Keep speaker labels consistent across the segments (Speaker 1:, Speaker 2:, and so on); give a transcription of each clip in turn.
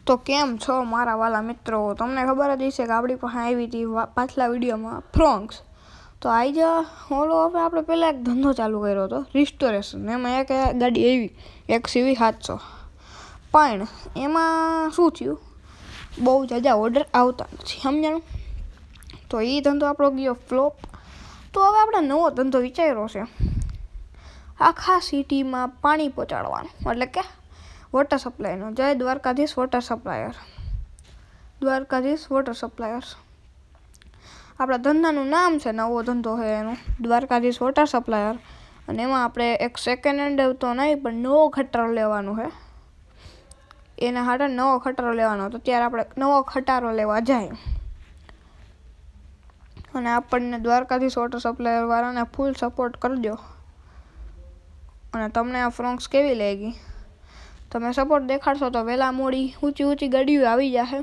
Speaker 1: તો કેમ છો મારા વાલા મિત્રો? તમને ખબર જ હશે કે આપણી પાસે આવી હતી પાછલા વિડીયોમાં ફ્રોન્ક્સ. તો આજે આપણે પહેલાં એક ધંધો ચાલુ કર્યો હતો રિસ્ટોરેશન. એમાં એક ગાડી આવી XUV 700. પણ એમાં શું થયું, બહુ જાજા ઓર્ડર આવતા નથી, સમજાણું? તો એ ધંધો આપણો ગયો ફ્લોપ. તો હવે આપણે નવો ધંધો વિચાર્યો છે, આખા સિટીમાં પાણી પહોંચાડવાનું, એટલે કે વોટર સપ્લાયનો. જય Dwarkadhish water supplier. Dwarkadhish water suppliers આપણા ધંધાનું નામ છે. નવો ધંધો છે એનો દ્વારકાધીશ વોટર સપ્લાયર. અને એમાં આપણે એક સેકન્ડ હેન્ડ તો નહીં, પણ નવો ખટારો લેવાનો છે. એના હાટે નવો ખટારો લેવાનો હતો. ત્યારે આપણે નવો ખટારો લેવા જાય અને આપણને દ્વારકાધીશ વોટર સપ્લાયર વાળાને ફૂલ સપોર્ટ કરજો. અને તમને આ ફ્રોન્ક્સ કેવી લાગી? તમે સપોર્ટ દેખાડશો તો વહેલા મોડી ઊંચી ગાડીઓ આવી જશે.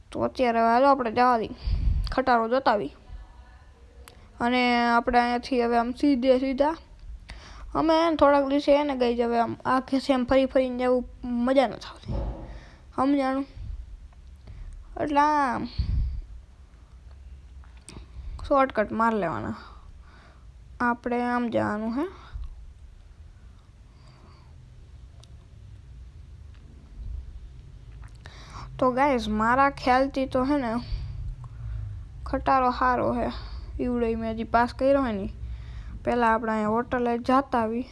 Speaker 1: તો અત્યારે હાલો આપણે જવા દઈએ, ખટારો જતાવી. અને આપણે અહીંયાથી હવે આમ સીધા અમે થોડાક દિવસે એને ગઈ જ હવે આમ આખે છે એમ ફરીને જવું મજા નથી આવતી, સમજાણું? એટલે આમ શોર્ટકટ માર લેવાના. આપણે આમ જવાનું હે. તો ગાઈઝ, મારા ખ્યાલથી તો હે ને ખટારો સારો છે. ઈવડે મેં હજી પાસ કર્યો હોય ને. પહેલાં આપણે અહીંયા હોટલે જતા આવી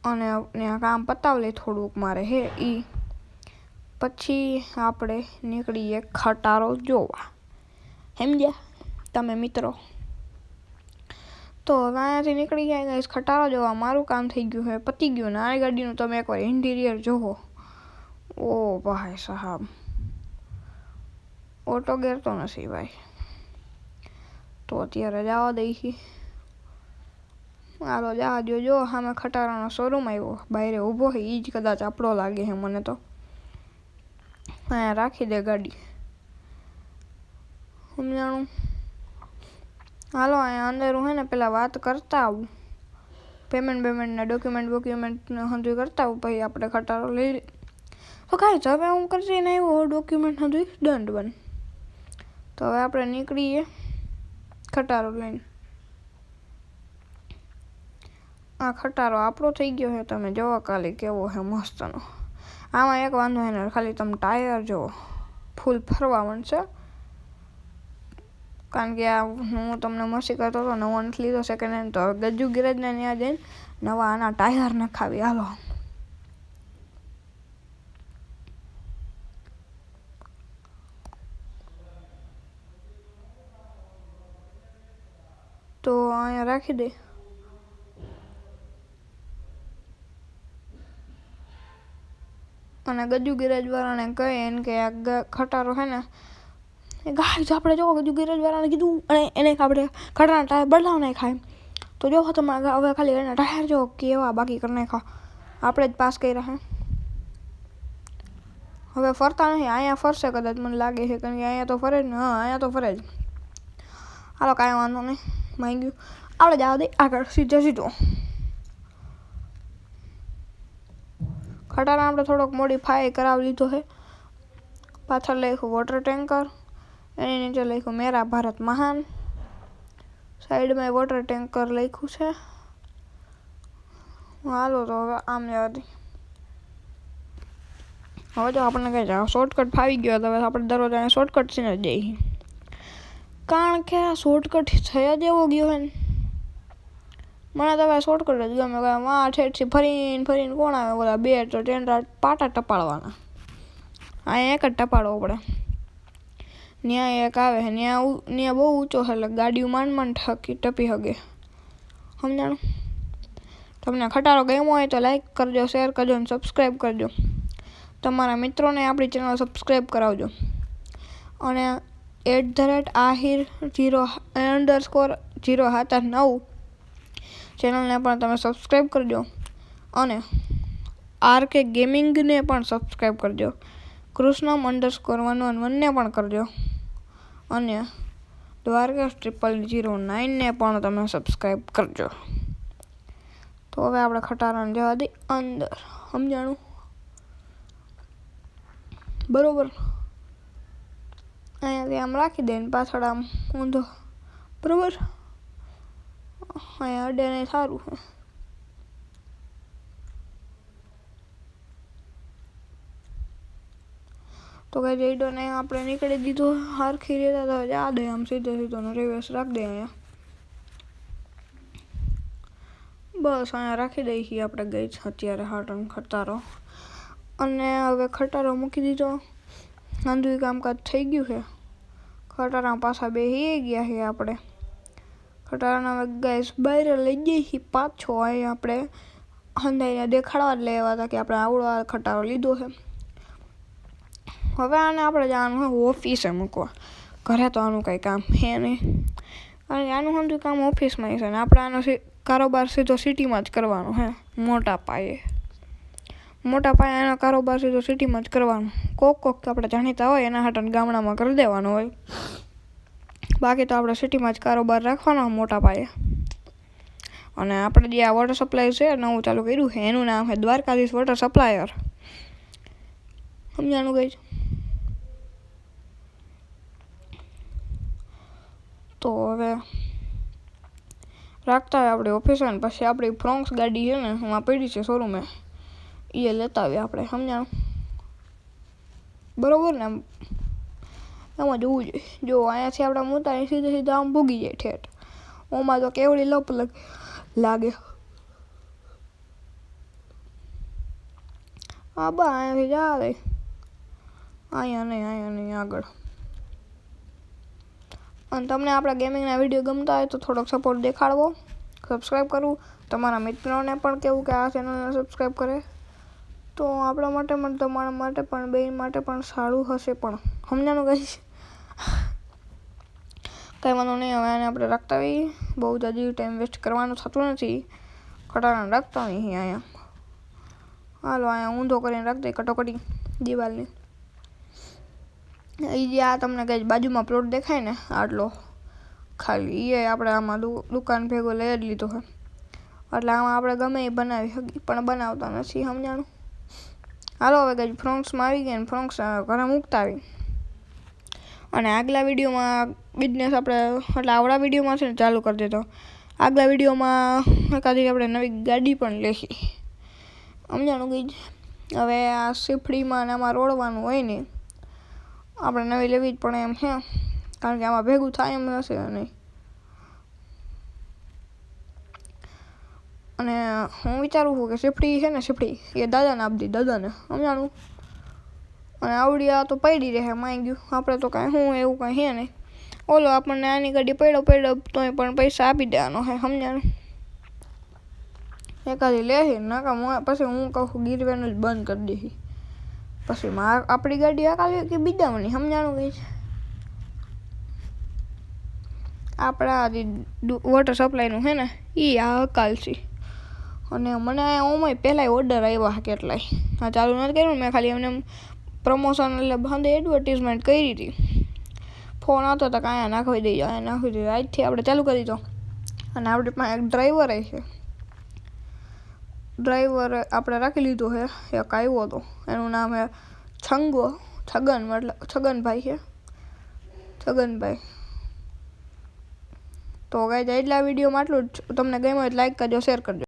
Speaker 1: અને ત્યાં કામ પતાવી થોડુંક મારે હે એ. પછી આપણે નીકળીએ ખટારો જોવા, સમજ્યા તમે મિત્રો? તો હવે અહીંયાથી નીકળી ગયા ગાઈઝ ખટારો જોવા. મારું કામ થઈ ગયું છે, પતી ગયું. ને આ ગાડીનું તમે એકવાર ઇન્ટિરિયર જોવો. ઓ ભાઈ સાહેબ, ઓટો ગેર તો નથી ભાઈ. તો અત્યારે જવા દઈ. હાલો જવા દો. જો સામે ખટારાનો શોરૂમ આવ્યો, બહાર ઊભો છે. એ જ કદાચ આપણો લાગે છે મને તો. અહીંયા રાખી દે ગાડી, સમજાણું? હાલો અહીંયા અંદર હું છે ને પહેલાં વાત કરતા આવું, પેમેન્ટના ડોક્યુમેન્ટ હંધું કરતા આવું, પછી આપણે ખટારો લઈ. તો કાંઈ હવે હું કરતી ને એવું ડોક્યુમેન્ટ હંધું દંડ બન. તો હવે આપણે નીકળીએ ખટારો લઈને. આ ખટારો આપણો થઈ ગયો છે. તમે જોવો ખાલી કેવો છે મસ્તનો. આમાં એક વાંધો છે ને, ખાલી તમે ટાયર જુઓ, ફૂલ ફરવા માંડશે. કારણ કે આ હું તમને મસ્તી કરતો હતો, નવો નથી લીધો સેકન્ડ હેન્ડ. તો હવે ગજ્જુ ગેરેજને ત્યાં જઈને નવા આના ટાયર નખાવી. હાલો તો અહીંયા રાખી દે. અને ગજ્જુ ગેરેજ વાળાને કહે એને કે આ ખટારો છે ને ગાઈસ, આપણે જો ગજ્જુ ગેરેજ વાળાને કીધું અને એને આપણે ખટારાના ટાયર બદલાવ નાખાય. તો જો તમે હવે ખાલી એના ટાયર જો કેવા બાકી કરી નાખા. આપણે જ પાસ કર્યા હે. હવે ફરતા નહીં, અહીંયા ફરશે કદાચ મને લાગે છે, કારણ કે અહીંયા તો ફરે જ ને. હા, અહીંયા તો ફરે જ. હાલો કાંઈ વાંધો નહીં, માંગ્યું. આપણે જવા દઈએ આગળ સીધો. ખટારા આપણે થોડોક મોડિફાઈ કરાવી લીધો છે. પાછળ લખ્યું વોટર ટેન્કર, એની નીચે લખ્યું મેરા ભારત મહાન. સાઈડમાં વોટર ટેન્કર લખ્યું છે. હાલો તો હવે આમ જવા દઈએ. હવે જો આપણને કહે છે શોર્ટકટ ફાવી ગયો, તો હવે આપણે દરરોજ અહીંયા શોર્ટકટ છે ને જઈએ. કારણ કે આ શોર્ટકટ થયા જ એવો ગયો હોય ને. મને તો હવે શોર્ટકટ જ ગમે. માં ઠેઠથી ફરીને કોણ આવે? બોલા બે તો ટેન્ડર પાટા ટપાડવાના. અહીંયા એક જ ટપાડવો પડે. ન્યાય એક આવે છે, ત્યાં બહુ ઊંચો છે, એટલે ગાડીઓ માંડ ટપી શકે, સમજાણું? તમને ખટારો ગમ્યો હોય તો લાઈક કરજો, શેર કરજો અને સબસ્ક્રાઈબ કરજો. તમારા મિત્રોને આપણી ચેનલ સબસ્ક્રાઈબ કરાવજો. અને @0_079 ચેનલને પણ તમે સબસ્ક્રાઈબ કરજો. અને RK ગેમિંગને પણ સબસ્ક્રાઈબ કરજો. કૃષ્ણમ_111ને પણ કરજો. અને દ્વારકાશ 0009ને પણ તમે સબસ્ક્રાઈબ કરજો. તો હવે આપણે ખટારાને જવા દઈએ અંદર, સમજાણું? બરાબર. અહીંયાથી આમ રાખી દે ને પાછળ આમ ઊંધો, બરાબર. અહીંયા અડે નહીં, સારું છે. તો કઈ રેડોને આપણે નીકળી દીધો હરખી રહેતા તો જા દે આમ સીધો સીધો રિવર્સ રાખી દે અહીંયા. બસ અહીંયા રાખી દઈએ છીએ આપણે ગઈ અત્યારે હાટન ખટારો. અને હવે ખટારો મૂકી દીધો, આંધું કામકાજ થઈ ગયું છે. ખટારા પાછા બેસી ગયા છે આપણે. ખટારાના હવે ગેસ બહાર લઈ જઈએ છીએ પાછો. અહીં આપણે હંધાઈને દેખાડવા જ લેવા હતા કે આપણે આવડો આ ખટારો લીધો છે. હવે આને આપણે જવાનું હોય ઓફિસે મૂકવા. ઘરે તો આનું કંઈ કામ છે નહીં, કારણ કે આનું સમજુ કામ ઓફિસમાં છે ને આપણે આનો કારોબાર સીધો સિટીમાં જ કરવાનો છે. મોટા પાયે એનો કારોબાર સીધો સિટીમાં જ કરવાનો. કોક આપણે જાણીતા હોય એના હાટન ગામડામાં કરી દેવાનો હોય, બાકી તો આપણે સિટીમાં જ કારોબાર રાખવાનો મોટા પાયે. અને આપણે જે આ વોટર સપ્લાય છે નવું ચાલુ કર્યું છે એનું નામ છે દ્વારકાધીશ વોટર સપ્લાયર. સમજાણું ગઈ? તો હવે રાખતા હોય આપણી ઓફિસે ને પછી આપણી ફ્રોન્ક્સ ગાડી છે ને એમાં પડી છે શોરૂમે, એ લેતા આવીએ આપણે. સમજાણું? બરાબર ને? એમાં જોવું જોઈએ. જો અહીંયાથી આપણે મોટા સીધા સીધા આમ ભૂગી જાય ઠેઠ. ઓમાં તો કેવડી લપ લાગે. હા બા અહીંયાથી જા દે, અહીંયા નહીં આગળ. અને તમને આપણા ગેમિંગના વિડીયો ગમતા હોય તો થોડોક સપોર્ટ દેખાડવો, સબસ્ક્રાઈબ કરવું. તમારા મિત્રોને પણ કહેવું કે આ ચેનલને સબસ્ક્રાઈબ કરે તો આપણા માટે પણ તમારા માટે પણ બે માટે પણ સારું હશે. પણ સમજાણું કહીશ કંઈ વાંધો નહીં. હવે આને આપણે રાખતા હોઈએ, બહુ જલ્દી ટાઈમ વેસ્ટ કરવાનો થતું નથી. ખટારાને રાખતા નહીં અહીંયા. હાલો અહીંયા ઊંધો કરીને રાખી દઈએ કટોકટી દિવાલની. એ જે આ તમને કંઈ બાજુમાં પ્લોટ દેખાય ને આટલો ખાલી, એ આપણે આમાં દુકાન ભેગો લઈ જ લીધો છે. એટલે આમાં આપણે ગમે એ બનાવી શકીએ પણ બનાવતા નથી. સમજાણું? હાલો હવે કંઈ ફ્રોન્ક્સમાં આવી ગયા ને ફ્રોન્ક્સ ઘરે મૂકતા આવી. અને આગલા વિડીયોમાં બિઝનેસ આપણે એટલે આવડા વિડીયોમાં છે ને ચાલુ કરી દીધો. આગલા વિડીયોમાં એકાદી આપણે નવી ગાડી પણ લેશી. સમજાણું ગઈ? હવે આ સિફડીમાં ને આમાં રોડવાનું હોય ને આપણે નવી લેવી જ પડે એમ છે, કારણ કે આમાં ભેગું થાય એમ હશે નહીં. અને હું વિચારું છું કે સિફડી છે ને સિફડી એ દાદાને આપી દઈ, દાદાને. સમજાણું? અને આવડી આ તો પડી રહે માઈ ગયું. આપણે તો કાંઈ હું એવું કાંઈ છે નહીં. ઓલો આપણને આની ગાડી પડ્યો તોય પણ પૈસા આપી દેવાનો છે. સમજાણું? એકાદી લેશે નાકા પછી હું કહું ગીરવેનું જ બંધ કરી દઈશી. પછી આપણી ગાડી હકાવી કે બીજાની. સમજાણું કઈ છે? આપણા જે વોટર સપ્લાયનું છે ને એ આ હકાલશી. અને મને ઓમાં પહેલાંય ઓર્ડર આવ્યા કેટલાય. હા ચાલુ નથી કર્યું, મેં ખાલી એમને પ્રમોશન એટલે બંધ એડવર્ટિઝમેન્ટ કરી હતી. ફોન આવતો તો કાંઈ નાખવી દઈએ, આજથી આપણે ચાલુ કરી દીધો. અને આપણી પાસે એક ડ્રાઈવર છે. ડ્રાઈવર આપણે રાખી લીધો છે, એક આવ્યો હતો, એનું નામ છે છગન, મતલબ છગનભાઈ છે, છગનભાઈ. તો ગાઈઝ એટલા વિડીયોમાં આટલું જ. તમને ગમ્યું હોય લાઈક કરજો, શેર કરજો.